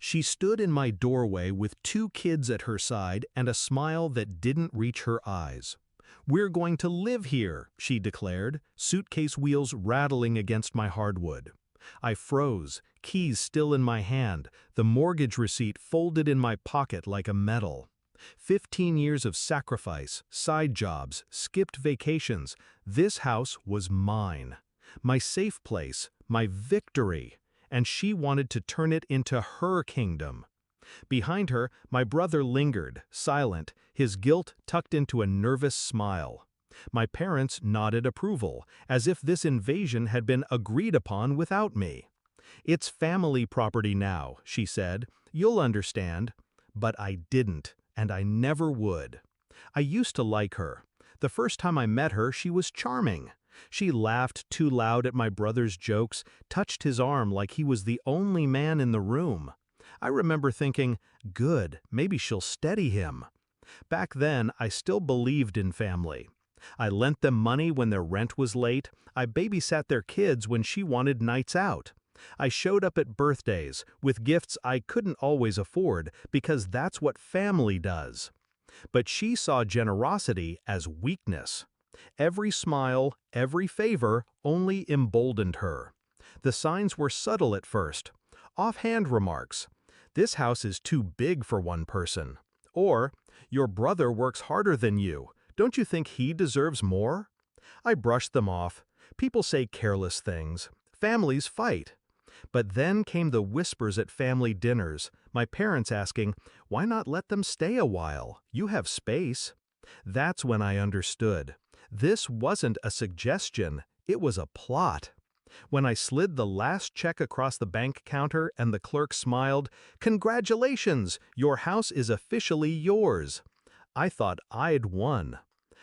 She stood in my doorway with 2 kids at her side and a smile that didn't reach her eyes. "We're going to live here," she declared, suitcase wheels rattling against my hardwood. I froze, keys still in my hand, the mortgage receipt folded in my pocket like a medal. 15 years of sacrifice, side jobs, skipped vacations. This house was mine. My safe place, my victory. And she wanted to turn it into her kingdom. Behind her, my brother lingered, silent, his guilt tucked into a nervous smile. My parents nodded approval, as if this invasion had been agreed upon without me. "It's family property now," she said. "You'll understand." But I didn't, and I never would. I used to like her. The first time I met her, she was charming. She laughed too loud at my brother's jokes, touched his arm like he was the only man in the room. I remember thinking, good, maybe she'll steady him. Back then, I still believed in family. I lent them money when their rent was late. I babysat their kids when she wanted nights out. I showed up at birthdays with gifts I couldn't always afford because that's what family does. But she saw generosity as weakness. Every smile, every favor only emboldened her. The signs were subtle at first. Offhand remarks, "This house is too big for one person." Or, "Your brother works harder than you. Don't you think he deserves more?" I brushed them off. People say careless things. Families fight. But then came the whispers at family dinners, my parents asking, "Why not let them stay a while? You have space." That's when I understood. This wasn't a suggestion, it was a plot. When I slid the last check across the bank counter and the clerk smiled, "Congratulations, your house is officially yours." I thought I'd won.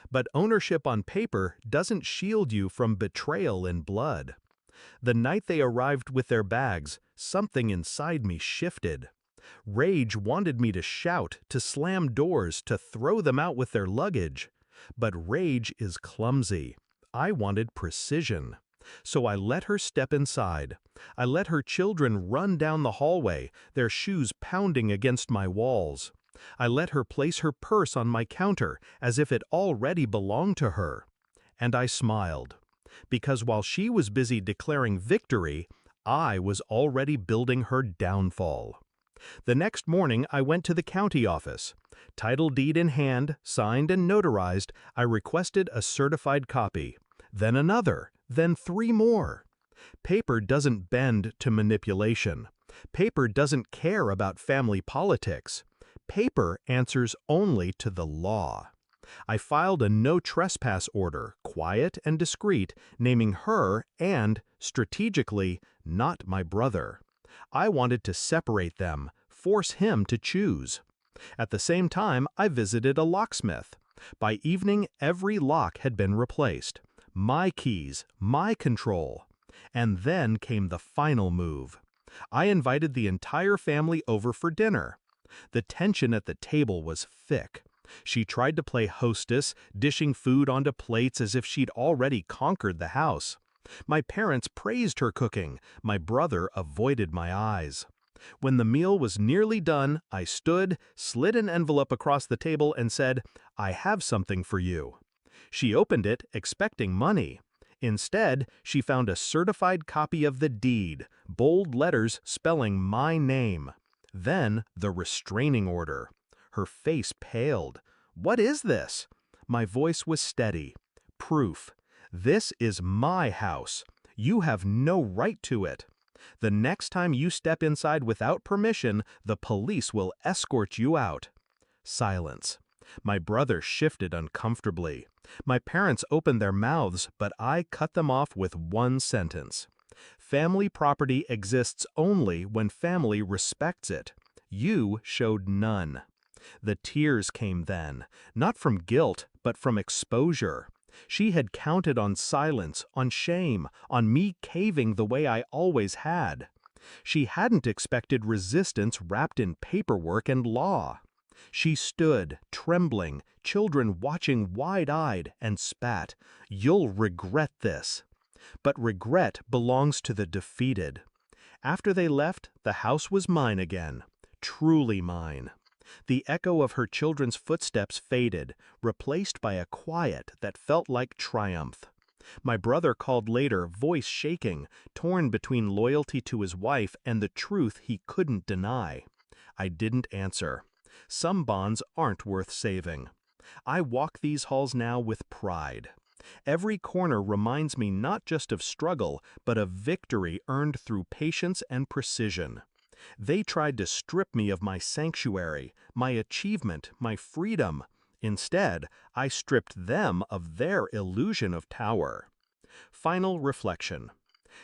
But ownership on paper doesn't shield you from betrayal in blood. The night they arrived with their bags, something inside me shifted. Rage wanted me to shout, to slam doors, to throw them out with their luggage. But rage is clumsy. I wanted precision. So I let her step inside. I let her children run down the hallway, their shoes pounding against my walls. I let her place her purse on my counter as if it already belonged to her. And I smiled. Because while she was busy declaring victory, I was already building her downfall. The next morning, I went to the county office. Title deed in hand, signed and notarized, I requested a certified copy. Then another, then 3 more. Paper doesn't bend to manipulation. Paper doesn't care about family politics. Paper answers only to the law. I filed a no trespass order, quiet and discreet, naming her and, strategically, not my brother. I wanted to separate them, force him to choose. At the same time, I visited a locksmith. By evening, every lock had been replaced. My keys, my control. And then came the final move. I invited the entire family over for dinner. The tension at the table was thick. She tried to play hostess, dishing food onto plates as if she'd already conquered the house. My parents praised her cooking. My brother avoided my eyes. When the meal was nearly done, I stood, slid an envelope across the table and said, "I have something for you." She opened it, expecting money. Instead, she found a certified copy of the deed, bold letters spelling my name. Then the restraining order. Her face paled. "What is this?" My voice was steady. "Proof. This is my house. You have no right to it. The next time you step inside without permission, the police will escort you out." Silence. My brother shifted uncomfortably. My parents opened their mouths, but I cut them off with one sentence. Family property exists only when family respects it. You showed none. The tears came then, not from guilt, but from exposure. She had counted on silence, on shame, on me caving the way I always had. She hadn't expected resistance wrapped in paperwork and law. She stood, trembling, children watching wide-eyed, and spat, "You'll regret this." But regret belongs to the defeated. After they left, the house was mine again, truly mine. The echo of her children's footsteps faded, replaced by a quiet that felt like triumph. My brother called later, voice shaking, torn between loyalty to his wife and the truth he couldn't deny. I didn't answer. Some bonds aren't worth saving. I walk these halls now with pride. Every corner reminds me not just of struggle, but of victory earned through patience and precision. They tried to strip me of my sanctuary, my achievement, my freedom. Instead, I stripped them of their illusion of tower. Final reflection.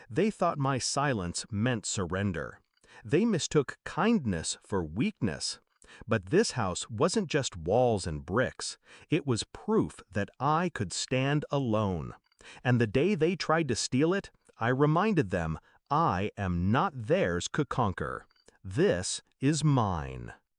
They thought my silence meant surrender. They mistook kindness for weakness. But this house wasn't just walls and bricks. It was proof that I could stand alone. And the day they tried to steal it, I reminded them I am not theirs to conquer. This is mine.